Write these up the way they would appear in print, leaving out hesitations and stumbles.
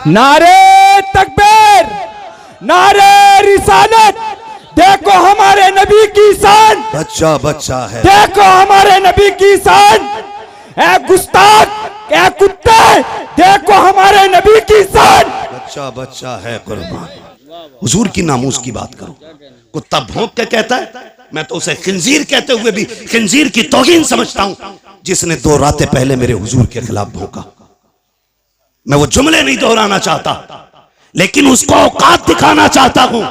नारे तकबीर, नारे रिसालत। देखो हमारे नबी की शान, बच्चा बच्चा है। देखो हमारे नबी की शान। ए गुस्ताख, ए कुत्ते, देखो हमारे नबी की शान। बच्चा बच्चा है कुर्बान। हुजूर की नामूस की बात करो। कुत्ता भौंक के कहता है, मैं तो उसे खिंजीर कहते हुए भी खिंजीर की तौहीन समझता हूं, जिसने 2 रातें पहले मेरे हुजूर के खिलाफ भौंका। मैं वो जुमले नहीं दोहराना चाहता, लेकिन उसको औकात दिखाना चाहता हूं।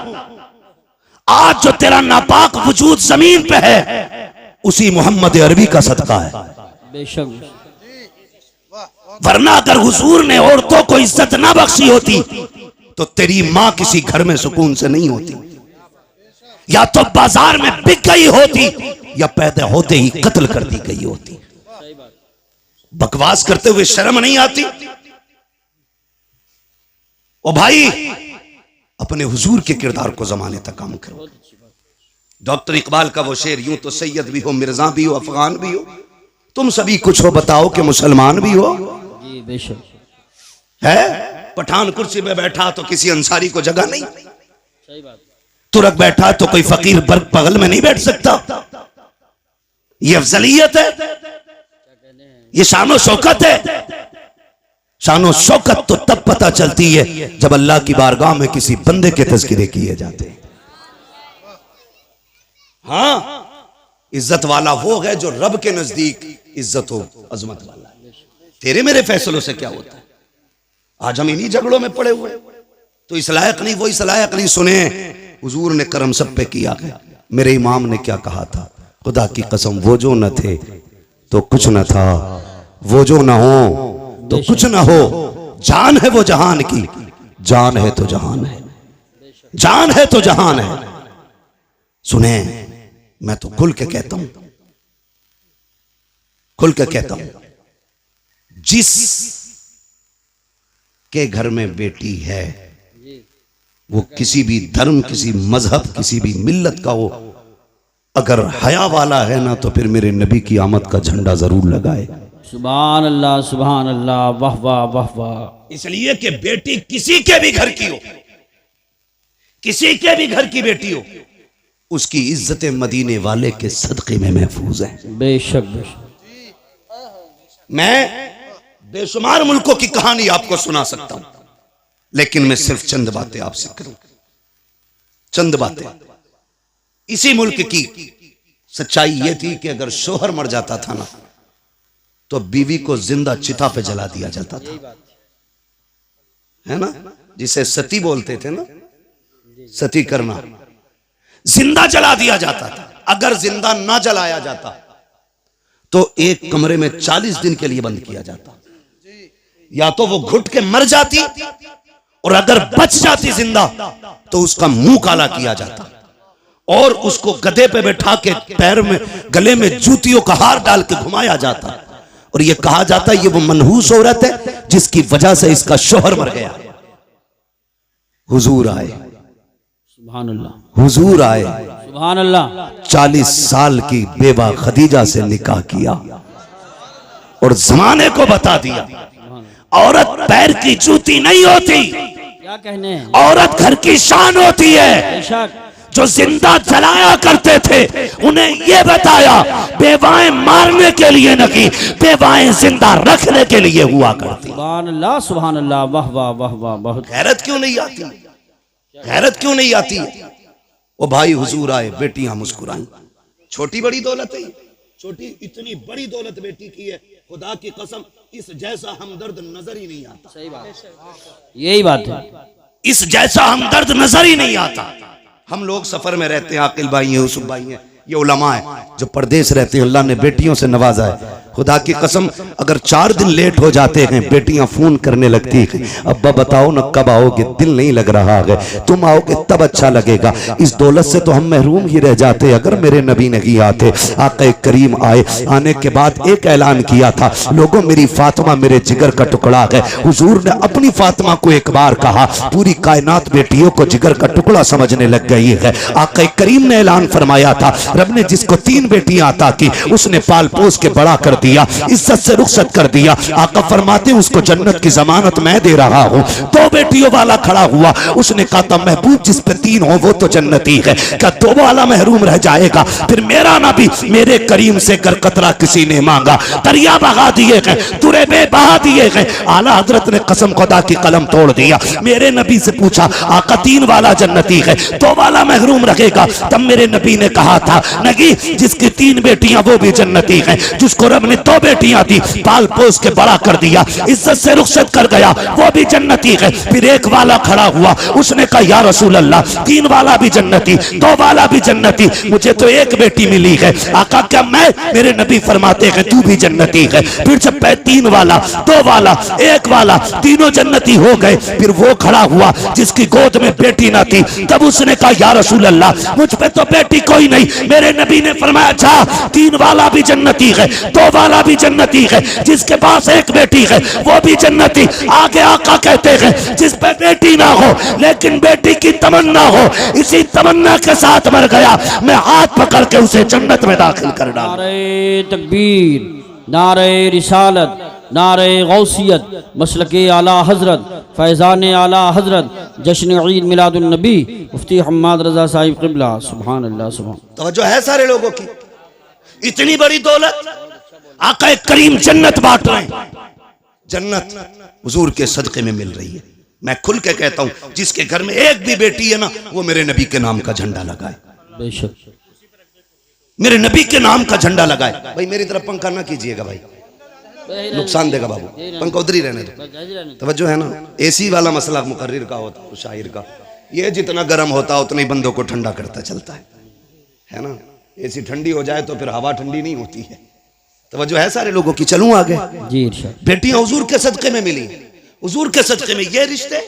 आज जो तेरा नापाक वजूद जमीन पे है, उसी मोहम्मद अरबी का सदका है। बेशक। वरना अगर हुजूर ने औरतों को इज्जत ना बख्शी होती तो तेरी मां किसी घर में सुकून से नहीं होती, या तो बाजार में बिक गई होती, या पैदा होते ही कत्ल कर दी गई होती। बकवास करते हुए शर्म नहीं आती? ओ भाई, अपने हुजूर के किरदार को जमाने तक काम करो। डॉक्टर इकबाल का वो शेर, यूं तो सैयद भी हो, मिर्जा भी हो, अफगान भी हो, तुम सभी कुछ हो, बताओ कि मुसलमान भी हो। जी बेशक है पठान कुर्सी में बैठा तो किसी अंसारी को जगह नहीं, सही बात। तुरक बैठा तो कोई फकीर बर्ग बगल में नहीं बैठ सकता। ये अफजलियत है, ये शानो शौकत है। शानो शौकत तो तब पता चलती है जब अल्लाह की बारगाह में किसी बंदे के तज़किरे किए जाते हैं। हाँ, इज्जत वाला वो है जो रब के नजदीक इज्जत हो, अजमत वाला है। तेरे मेरे फैसलों से क्या होता है? आज हम इन्हीं झगड़ों में पड़े हुए, तो इस लायक नहीं, वो इस लायक नहीं। सुने, हुजूर ने करम सब पे किया है। मेरे इमाम ने क्या कहा था? खुदा की कसम, वो जो न थे तो कुछ न था, वो जो न हो तो कुछ न हो। जान है वो जहान की, जान है तो जहान है, जान है तो जहान है। सुने, मैं तो खुल के कहता हूं, खुल के कहता हूं, जिस के घर में बेटी है, वो किसी भी धर्म, किसी मजहब, किसी भी मिल्लत का हो, अगर हया वाला है ना, तो फिर मेरे नबी की आमद का झंडा जरूर लगाए। सुभान अल्लाह, सुभान अल्लाह, वाह वाह वाह वाह। इसलिए कि बेटी किसी के भी घर की हो, किसी के भी घर की बेटी हो, उसकी इज्जत मदीने वाले के सदक़े में महफूज है। बेशक बेशक। मैं बेशुमार मुल्कों की कहानी आपको सुना सकता हूं, लेकिन मैं सिर्फ चंद बातें आपसे करूं, चंद बातें। इसी मुल्क की सच्चाई यह थी कि अगर शोहर मर जाता था ना, तो बीवी को जिंदा चिता पे जला दिया जाता था, है ना, जिसे सती बोलते थे ना, सती करना, जिंदा जला दिया जाता था। अगर जिंदा ना जलाया जाता तो एक कमरे में 40 दिन के लिए बंद किया जाता। या तो वो घुट के मर जाती, और अगर बच जाती जिंदा तो उसका मुंह काला किया जाता, और उसको गधे पे बैठा के पैर में, गले में जूतियों का हार डाल के घुमाया जाता, और ये कहा जाता ये वो मनहूस औरत है जिसकी वजह से इसका शोहर मर गया। हुजूर आए, सुभान अल्लाह, हुजूर आए, सुभान अल्लाह। 40 साल की बेवा खदीजा से निकाह किया और जमाने को बता दिया, औरत पैर की जूती नहीं होती, क्या कहने हैं? औरत घर की शान होती है। बेशक। जो जिंदा जलाया करते थे, उन्हें यह बताया बेवाएं मारने के लिए नहीं, बेवाएं जिंदा रखने के लिए हुआ करती। सुभान अल्लाह, सुभान अल्लाह, वाह वाह वाह वाह। बहुत गैरत क्यों नहीं आती? गैरत क्यों नहीं आती? ओ भाई, हुजूर आए, बेटियां मुस्कुराई। छोटी बड़ी दौलत है, छोटी इतनी बड़ी दौलत बेटी की है, खुदा की कसम इस जैसा हमदर्द नजर ही नहीं आता। सही बात, यही बात है। इस जैसा हमदर्द नजर ही नहीं आता। हम लोग सफर में रहते हैं, आकिल भाई हैं, यूसुफ भाई हैं, ये उलमा है जो परदेश रहते हैं, अल्लाह ने बेटियों से नवाजा है। खुदा की कसम, अगर 4 दिन लेट हो जाते हैं, बेटियां फोन करने लगती हैं, अब्बा बताओ ना कब आओगे, दिल नहीं लग रहा है, तुम आओगे तब अच्छा लगेगा। इस दौलत से तो हम महरूम ही रह जाते अगर मेरे नबी नहीं आते। आक़ा करीम आए, आने के बाद एक ऐलान किया था, लोगों मेरी फातिमा मेरे जिगर का टुकड़ा है। हुजूर ने अपनी फातिमा को एक बार कहा, पूरी कायनात बेटियों को जिगर का टुकड़ा समझने लग गई है। आक़ा करीम ने ऐलान फरमाया था, रब ने जिसको 3 बेटियां अता की, उसने पाल पोस के बड़ा कर दिया, इज्जत से रुखसत कर दिया। आका फरमाते उसको जन्नत की जमानत मैं दे रहा हूँ। दो बेटियों वाला खड़ा हुआ, उसने कहा था महबूब जिस पे 3 हो वो तो जन्नती है, क्या 2 वाला महरूम रह जाएगा? फिर मेरा नबी मेरे करीम से कर कतरा किसी ने मांगा, दरिया बहा दिए गए, तुरेबे बहा दिए गए। आला हजरत ने कसम खुदा की कलम तोड़ दिया। मेरे नबी से पूछा आका 3 वाला जन्नती है, 2 वाला महरूम रखेगा? तब मेरे नबी ने कहा था नहीं, जिसकी 3 बेटियां वो भी जन्नती है, जिसको रब ने 2 बेटियां दी, पाल पोस के बड़ा कर दिया, इज्जत से रुखसत कर गया, वो भी जन्नती है। फिर 1 वाला खड़ा हुआ, उसने कहा या रसूल अल्लाह 3 वाला भी जन्नती, 2 वाला भी जन्नती, मुझे तो 1 बेटी मिली है। आका क्या मैं? मेरे नबी फरमाते हैं तू भी जन्नती है। फिर जब 3 वाला, 2 वाला, 1 वाला, तीनों जन्नती हो गए, फिर वो खड़ा हुआ जिसकी गोद में बेटी ना थी। तब उसने कहा या रसूल अल्लाह मुझ पे तो बेटी कोई नहीं। मेरे नबी ने फरमाया अच्छा 3 वाला भी जन्नती है, 2 वाला भी जन्नती है, जिसके पास 1 बेटी है वो भी जन्नती। आगे आका कहते हैं जिस पे बेटी ना हो लेकिन बेटी की तमन्ना हो, इसी तमन्ना के साथ मर गया, मैं हाथ पकड़ के उसे जन्नत में दाखिल कर डालूं। नारे तकबीर, नारे रिसालत, नारे गौसियत, मसलके आला हजरत, फैज़ान आला हजरत, जश्न ईद मिलादुन नबी, मुफ्ती हम्माद रजा साहिब क़िबला। सुभान अल्लाह, सुभान। तवज्जो है सारे लोगों की? इतनी बड़ी दौलत आका करीम जन्नत बांट रहे हैं, जन्नत हुजूर के सदके में मिल रही है। मैं खुल के कहता हूं जिसके घर में 1 भी बेटी है ना, वो मेरे नबी के नाम का झंडा लगाए, बेशक मेरे नबी के नाम का झंडा लगाए। भाई मेरी तरफ पंखा ना कीजिएगा भाई, नुकसान देगा बाबू, पंखा उधर ही रहने दो। तवज्जो है ना? एसी वाला मसला मुकर्रिर का होता है, शायर का, ये जितना गर्म होता है उतना ही बंदों को ठंडा करता चलता है ना? एसी ठंडी हो जाए तो फिर हवा ठंडी नहीं होती है। तवज्जो है सारे लोगों की? चलूं आगे जी इरशाद। बेटियां हुजूर के सदके में मिली, हुजूर के सदके में ये रिश्ते।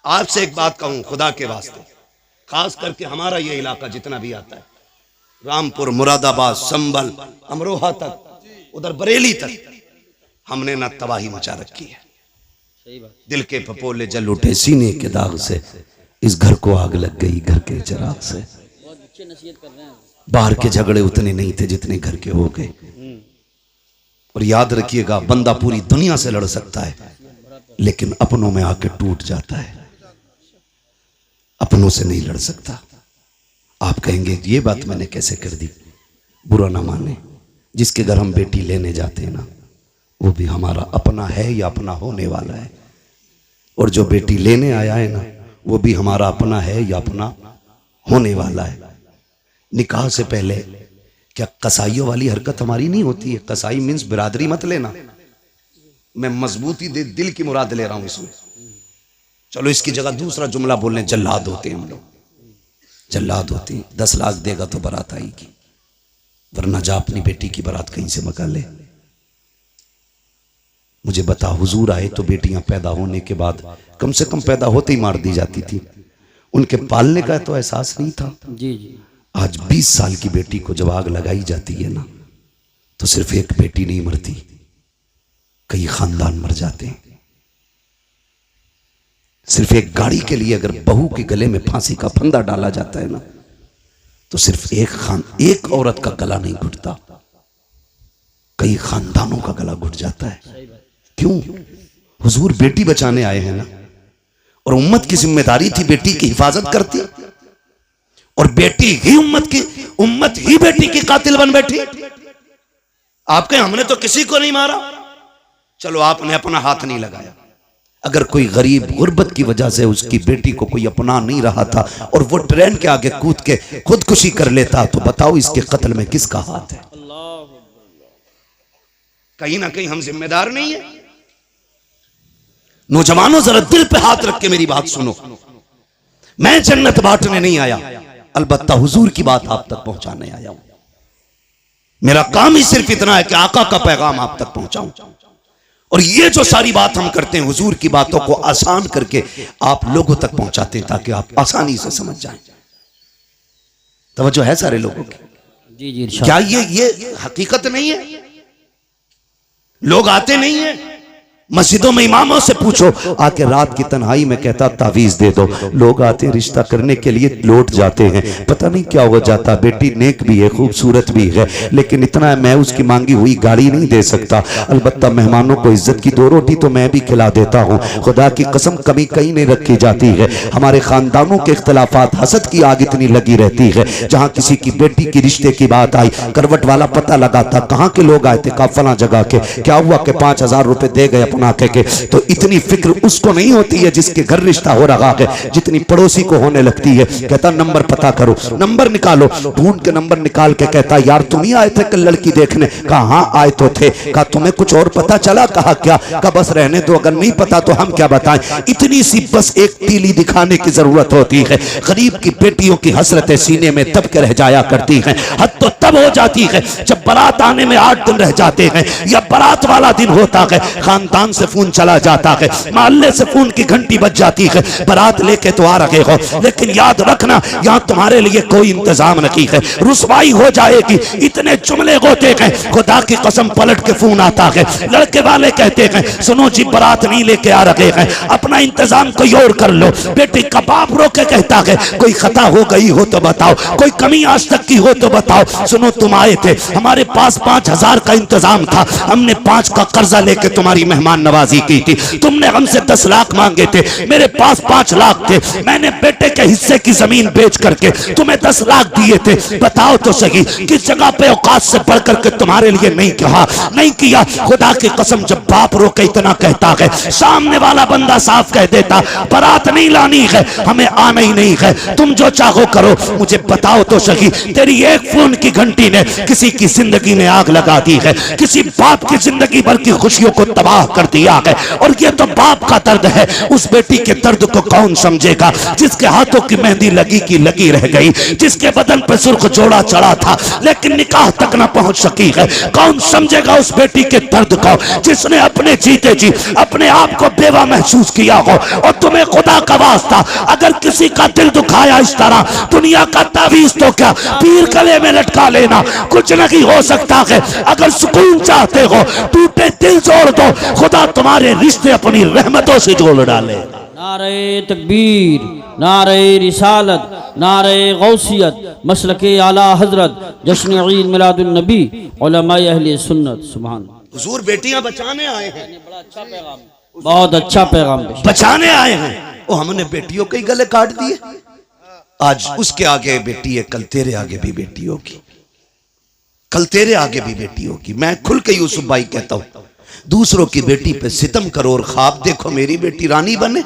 आपसे एक बात कहूं खुदा के वास्ते, खास करके हमारा ये इलाका जितना भी आता है, रामपुर, मुरादाबाद, संभल, अमरोहा तक, उधर बरेली तक, हमने ना तबाही मचा रखी है। दिल के पपोले जल उठे सीने के दाग से, इस घर को आग लग गई घर के चिराग से। बाहर के झगड़े उतने नहीं थे जितने घर के हो गए। और याद रखिएगा बंदा पूरी दुनिया से लड़ सकता है लेकिन अपनों में आके टूट जाता है, अपनों से नहीं लड़ सकता। आप कहेंगे ये बात मैंने कैसे कर दी? बुरा ना माने, जिसके घर हम बेटी लेने जाते हैं ना, वो भी हमारा अपना है या अपना होने वाला है। और जो बेटी लेने आया है ना, वो भी हमारा अपना है या अपना होने वाला है। निकाह से पहले क्या कसाईयों वाली हरकत हमारी नहीं होती है? कसाई मीन्स बिरादरी मत लेना, मैं मजबूती दिल की मुराद ले रहा हूं इसमें। चलो इसकी जगह दूसरा जुमला बोलने, जल्लाद होते हैं हम लोग, जल्लाद होते हैं। 10 लाख देगा तो बारात आएगी, वरना जा अपनी बेटी की बारात कहीं से मका ले। मुझे बता, हुजूर आए तो बेटियां पैदा होने के बाद कम से कम पैदा होते ही मार दी जाती थी, उनके पालने का तो एहसास नहीं था। जी जी। आज 20 साल की बेटी को जब आग लगाई जाती है ना, तो सिर्फ एक बेटी नहीं मरती, कई खानदान मर जाते हैं। सिर्फ एक गाड़ी के लिए अगर बहू के गले में फांसी का फंदा डाला जाता है ना, तो सिर्फ एक औरत का गला नहीं घुटता, कई खानदानों का गला घुट जाता है। क्यों? हुजूर बेटी बचाने आए हैं ना, और उम्मत की जिम्मेदारी थी बेटी की हिफाजत करती, और बेटी ही उम्मत ही बेटी की कातिल बन बैठी। आपके हमने तो किसी को नहीं मारा, चलो आपने अपना हाथ नहीं लगाया। अगर कोई गरीब गुर्बत की वजह से उसकी बेटी को कोई अपना नहीं रहा था और वो ट्रेन के आगे कूद के खुदकुशी कर लेता, तो बताओ इसके कत्ल में किसका हाथ है? कहीं ना कहीं हम जिम्मेदार नहीं है। नौजवानों जरा दिल पे हाथ रख के मेरी बात सुनो, मैं जन्नत बांटने नहीं आया, अलबत्ता हुजूर की बात आप तक पहुंचाने आया हूं। मेरा काम ही सिर्फ इतना है कि आका का पैगाम आप तक पहुंचाऊं, और ये जो सारी बात हम करते हैं हुजूर की बातों को आसान करके आप लोगों तक पहुंचाते हैं ताकि आप आसानी से समझ जाएं। तवज्जो है सारे लोगों की? जी जी। क्या ये हकीकत नहीं है? लोग आते नहीं है, मस्जिदों में इमामों से पूछो, आके रात की तन्हाई में कहता तावीज दे दो। लोग आते रिश्ता करने के लिए लौट जाते हैं, पता नहीं क्या हो जाता। बेटी नेक भी है, खूबसूरत भी है, लेकिन इतना है मैं उसकी मांगी हुई गाड़ी नहीं दे सकता। अलबत्ता मेहमानों को इज्जत की 2 रोटी तो मैं भी खिला देता हूँ। खुदा की कसम कमी कहीं नहीं रखी जाती है। हमारे खानदानों के इख्तलाफात, हसद की आग इतनी लगी रहती है। जहाँ किसी की बेटी की रिश्ते की बात आई, करवट वाला पता लगाता कहाँ के लोग आए थे, कहा फला जगह के, क्या हुआ कि 5000 रुपए दे गए अपना के। तो इतनी फिक्र उसको नहीं होती है जिसके घर रिश्ता हो रहा है, जितनी पड़ोसी को होने लगती है। कहता नंबर पता करो, नंबर निकालो। ढूंढ के नंबर निकाल के कहता यार तुम ही आए थे कल लड़की देखने? कहा हाँ आए तो थे। कहा तुम्हें कुछ और पता चला? कहा क्या? कहा बस रहने दो, अगर नहीं पता तो हम क्या बताएं। इतनी सी बस एक तीली दिखाने की जरूरत होती है। गरीब की बेटियों की हसरतें सीने में दब के रह जाया करती हैं। हद तो तब हो जाती है जब बारात आने में 8 दिन रह जाते हैं, या बारात वाला दिन होता है, खानदान से फोन चला जाता है, मोहल्ले से फोन की घंटी बज जाती है, बारात लेके तो आ रहे हो, लेकिन याद रखना यहाँ तुम्हारे लिए कोई इंतजाम नहीं है, रुसवाई हो जाएगी। इतने जुमले होते हैं, खुदा की कसम पलट के फोन आता है, लड़के वाले कहते हैं सुनो जी बारात नहीं लेके आ रहे हैं, अपना इंतजाम कोई और कर लो। बेटी का बाप रो के कहता है कोई खता हो गई हो तो बताओ, कोई कमी आज तक की हो तो बताओ। सुनो तुम आए थे, हमारे पास 5000 का इंतजाम था, हमने 5 का कर्जा लेके तुम्हारी मेहमान नवाजी की थी। तुमने हमसे 10 लाख मांगे थे, मेरे पास 5 लाख थे, मैंने बेटे के हिस्से की जमीन बेच करके तुम्हें 10 लाख दिए थे। बताओ तो सही किस जगह पे औकात से बढ़ करके तुम्हारे लिए नहीं कहा, नहीं किया। खुदा की कसम जब बाप रो के इतना कहता है, सामने वाला बंदा साफ कह देता बारात नहीं लानी है, हमें आना ही नहीं है, तुम जो चाहो करो। मुझे बताओ तो सही तेरी एक फोन की घंटी ने किसी की जिंदगी में आग लगा दी है, किसी बाप की जिंदगी भर की खुशियों को तबाह कर दिया है। और ये तो बाप का दर्द है, उस बेटी के दर्द को कौन समझेगा जिसके हाथों की मेहंदी लगी की लगी रह गई, जिसके बदन पर सुर्ख जोड़ा चढ़ा था लेकिन निकाह तक ना पहुंच सकी है। कौन समझेगा उस बेटी के दर्द को जिसने अपने जीते जी अपने आप को बेवा महसूस किया हो। और तुम्हें खुदा का वास्ता अगर किसी का दिल दुखाया इस तरह, दुनिया का तावीज तो क्या पीर गले में लटका लेना, कुछ नहीं हो सकता है। अगर सुकून चाहते हो टूटे दिल जोड़ दो, खुदा तुम्हारे रिश्ते अपनी रहमतों से जोड़ डाले। नारे तकबीर, नारे रिसालत, नारे गौसियत, मसलके आला हजरत, जश्न ईद मिलादुन नबी, उलमाए अहले सुन्नत। सुभान। हुजूर बेटियां बचाने आए हैं, बहुत अच्छा पैगाम बचाने आए हैं। वो हमने बेटियों के ही गले काट दिए। आज उसके आगे बेटी है, कल तेरे आगे भी बेटी होगी, कल तेरे आगे भी बेटी होगी। मैं खुल के यूसुफ भाई कहता हूं, दूसरों की बेटी पे सितम करो और ख्वाब देखो मेरी बेटी रानी बने,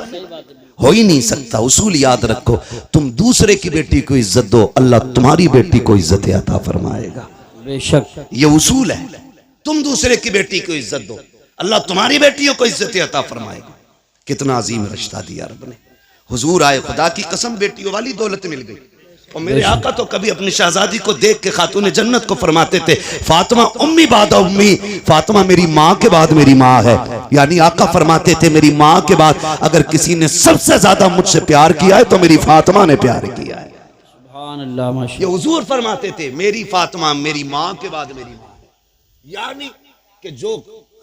हो ही नहीं सकता। उसूल याद रखो, तुम दूसरे की बेटी को इज्जत दो, अल्लाह तुम्हारी बेटी को इज्जत अता फरमाएगा। बेशक ये उसूल है, तुम दूसरे की बेटी को इज्जत दो, अल्लाह तुम्हारी बेटियों को इज्जत अता फरमाएगा। कितना अजीम रिश्ता दिया रब ने। हुजूर आए, खुदा की कसम बेटियों वाली दौलत मिल गई। और मेरे आका तो कभी अपनी शहजादी को देख के खातून जन्नत को फरमाते थे फातिमा उम्मी बाद उम्मी, फातिमा मेरी माँ के बाद मेरी माँ है। यानी आका फरमाते थे मेरी माँ के बाद अगर किसी ने सबसे ज्यादा मुझसे प्यार किया है तो मेरी फातिमा ने प्यार किया है। सुभान अल्लाह, माशाअल्लाह। ये हुजूर फरमाते थे मेरी फातिमा मेरी माँ के बाद मेरी माँ, यानी कि जो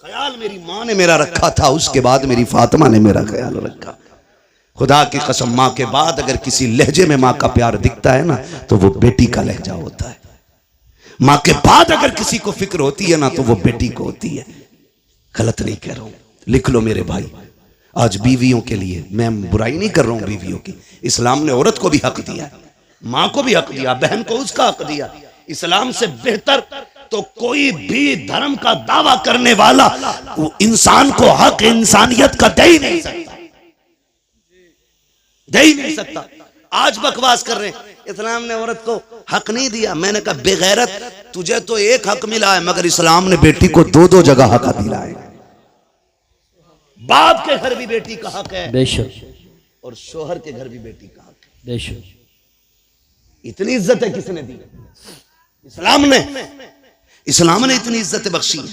ख्याल मेरी माँ ने मेरा रखा था उसके बाद मेरी फातिमा ने मेरा ख्याल रखा। खुदा की कसम माँ के बाद अगर किसी लहजे में माँ का प्यार दिखता है ना तो वो बेटी का लहजा होता है। माँ के बाद अगर किसी को फिक्र होती है ना तो वो बेटी को होती है। गलत नहीं कह रहा हूं, लिख लो मेरे भाई। आज बीवियों के लिए मैं बुराई नहीं कर रहा हूं बीवियों की, इस्लाम ने औरत को भी हक दिया, माँ को भी हक दिया, बहन को उसका हक दिया। इस्लाम से बेहतर तो कोई भी धर्म का दावा करने वाला वो इंसान को हक इंसानियत का दे ही नहीं सकता, दे ही नहीं सकता। आज बकवास कर रहे हैं इस्लाम ने औरत को हक नहीं दिया। मैंने कहा बेगैरत, तुझे तो एक हक मिला है मगर इस्लाम ने बेटी को 2-2 जगह हक दिला है। बाप के घर भी बेटी का हक है बेशक, और शोहर के घर भी बेटी का हक है। बेशक इतनी इज्जत है किसने दी? इस्लाम ने। इस्लाम ने इतनी इज्जत बख्शी है।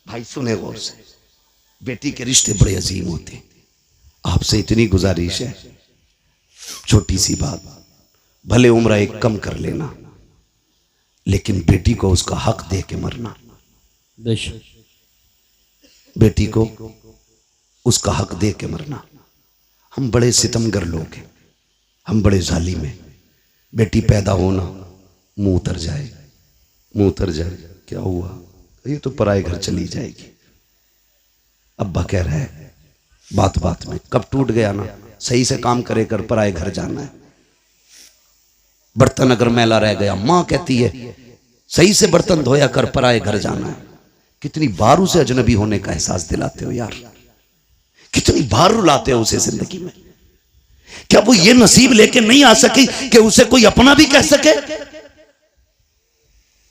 भाई सुने गौर से, बेटी के रिश्ते बड़े अजीम होते हैं। आपसे इतनी गुजारिश है, छोटी सी बात, भले उम्र एक कम कर लेना लेकिन बेटी को उसका हक दे के मरना। बेशक बेटी को उसका हक दे के मरना। हम बड़े सितमगर लोग हैं, हम बड़े जालिम हैं। बेटी पैदा होना मुंह उतर जाए, मुंह उतर जाए, क्या हुआ, ये तो पराए घर चली जाएगी। अब्बा कह रहा है बात बात में, कब टूट गया ना, सही से काम करे कर, पराए घर जाना है। बर्तन अगर मैला रह गया, मां कहती है सही से बर्तन धोया कर, पराए घर जाना है। कितनी बार उसे अजनबी होने का एहसास दिलाते हो यार, कितनी बार रुलाते हो उसे जिंदगी में। क्या वो ये नसीब लेके नहीं आ सकी कि उसे कोई अपना भी कह सके?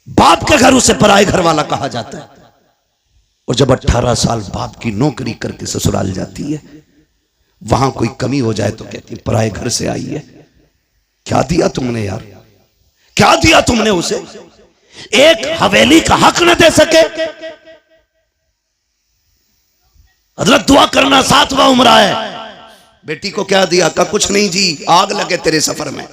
बाप के घर उसे पराए घर वाला कहा जाता है। और जब 18 साल बाप की नौकरी करके ससुराल जाती है, वहां कोई कमी हो जाए तो कहती है पराए घर से आई है। क्या दिया तुमने यार, क्या दिया तुमने उसे? एक हवेली का हक न दे सके। हजरत दुआ करना 7वां उम्र है। बेटी को क्या दिया? का कुछ नहीं जी, आग लगे तेरे सफर में।